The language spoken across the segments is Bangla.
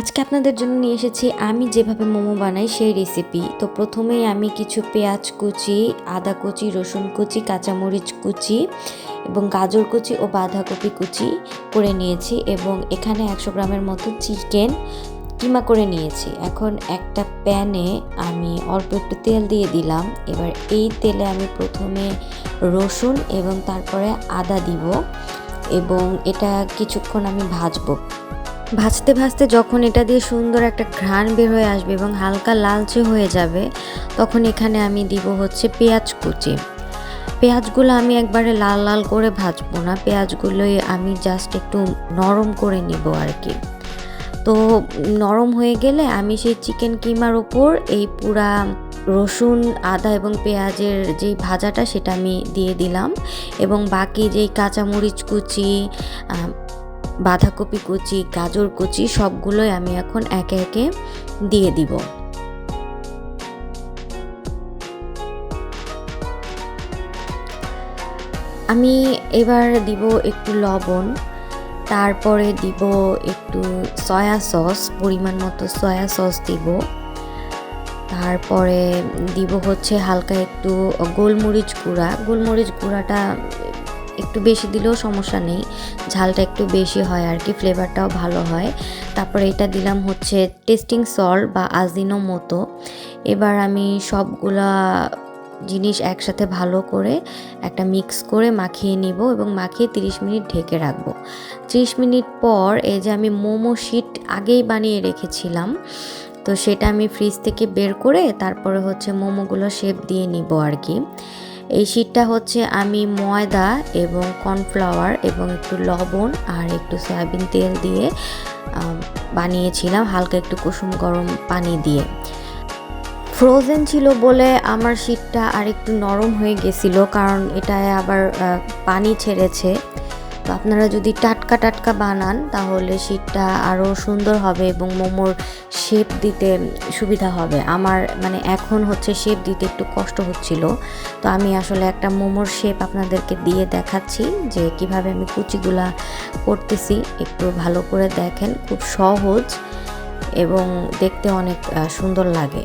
আজকে আপনাদের জন্য নিয়ে এসেছি আমি যেভাবে মোমো বানাই সেই রেসিপি। তো প্রথমেই আমি কিছু পেঁয়াজ কুচি, আদা কুচি, রসুন কুচি, কাঁচামরিচ কুচি এবং গাজর কুচি ও বাঁধাকপি কুচি করে নিয়েছি এবং এখানে 100 গ্রামের মতো চিকেন কিমা করে নিয়েছি। এখন একটা প্যানে আমি অল্প একটু তেল দিয়ে দিলাম। এবার এই তেলে আমি প্রথমে রসুন এবং তারপরে আদা দিব এবং এটা কিছুক্ষণ আমি ভাজবো। ভাজতে ভাজতে যখন এটা দিয়ে সুন্দর একটা ঘ্রাণ বের হয়ে আসবে এবং হালকা লালচে হয়ে যাবে, তখন এখানে আমি দিব হচ্ছে পেঁয়াজ কুচি। পেঁয়াজগুলো আমি একবারে লাল লাল করে ভাজবো না, পেঁয়াজগুলোই আমি জাস্ট একটু নরম করে নিব আর কি। তো নরম হয়ে গেলে আমি সেই চিকেন কিমার ওপর এই পুরা রসুন, আদা এবং পেঁয়াজের যেই ভাজাটা সেটা আমি দিয়ে দিলাম এবং বাকি যেই কাঁচামরিচ কুচি, বাঁধাকপি কুচি, গাজর কুচি সবগুলোই আমি এখন একে একে দিয়ে দিব। আমি এবার দিব একটু লবণ, তারপরে দিব একটু সয়া সস, পরিমাণ মতো সয়া সস দিব। তারপরে দিব হচ্ছে হালকা একটু গোলমরিচ গুঁড়া। গোলমরিচ গুঁড়াটা একটু বেশি দিলেও সমস্যা নেই, ঝালটা একটু বেশি হয় আর কি, ফ্লেভারটাও ভালো হয়। তারপরে এটা দিলাম হচ্ছে টেস্টিং সল্ট বা আজিনোমোটো। এবার আমি সবগুলা জিনিস একসাথে ভালো করে একটা মিক্স করে মাখিয়ে নিব এবং মাখিয়ে 30 মিনিট ঢেকে রাখবো। 30 মিনিট পর এই যে আমি মোমো শিট আগেই বানিয়ে রেখেছিলাম, তো সেটা আমি ফ্রিজ থেকে বের করে তারপরে হচ্ছে মোমোগুলো শেপ দিয়ে নিব আর কি। এই শিটটা হচ্ছে আমি ময়দা এবং কর্নফ্লাওয়ার এবং একটু লবণ আর একটু সয়াবিন তেল দিয়ে বানিয়েছিলাম, হালকা একটু কুসুম গরম পানি দিয়ে। ফ্রোজেন ছিল বলে আমার শিটটা আর একটু নরম হয়ে গেছিল, কারণ এটায় আবার পানি ছেড়েছে। তো আপনারা যদি টাটকা টাটকা বানান তাহলে শিটটা আরও সুন্দর হবে এবং মোমোর শেপ দিতে সুবিধা হবে। আমার মানে এখন হচ্ছে শেপ দিতে একটু কষ্ট হচ্ছিল, তো আমি আসলে একটা মোমোর শেপ আপনাদেরকে দিয়ে দেখাচ্ছি যে কিভাবে আমি কুচিগুলা করতেছি। একটু ভালো করে দেখেন, খুব সহজ এবং দেখতে অনেক সুন্দর লাগে।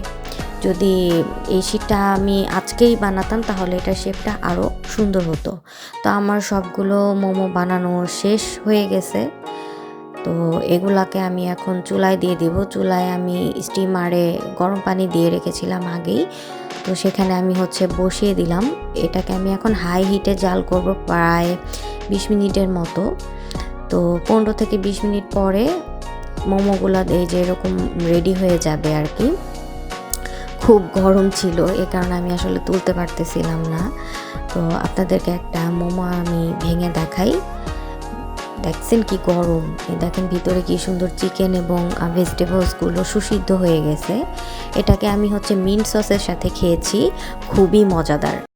যদি এই শিটটা আমি আজকেই বানাতাম তাহলে এটার শেপটা আরও সুন্দর হতো। তো আমার সবগুলো মোমো বানানো শেষ হয়ে গেছে। তো এগুলাকে আমি এখন চুলায় দিয়ে দিব। চুলায় আমি স্টিমারে গরম পানি দিয়ে রেখেছিলাম আগেই, তো সেখানে আমি হচ্ছে বসিয়ে দিলাম। এটাকে আমি এখন হাই হিটে জাল করব প্রায় 20 মিনিটের মতো। তো 15 থেকে 20 মিনিট পরে মোমোগুলো এই যে এরকম রেডি হয়ে যাবে আর কি। খুব গরম ছিল, এ কারণে আমি আসলে তুলতে পারতেছিলাম না। তো আপনাদেরকে একটা মোমো আমি ভেঙে দেখাই। দেখছেন কি গরম, দেখেন ভিতরে কি সুন্দর চিকেন এবং ভেজিটেবলসগুলো সুসিদ্ধ হয়ে গেছে। এটাকে আমি হচ্ছে মিন্ট সসের সাথে খেয়েছি, খুবই মজাদার।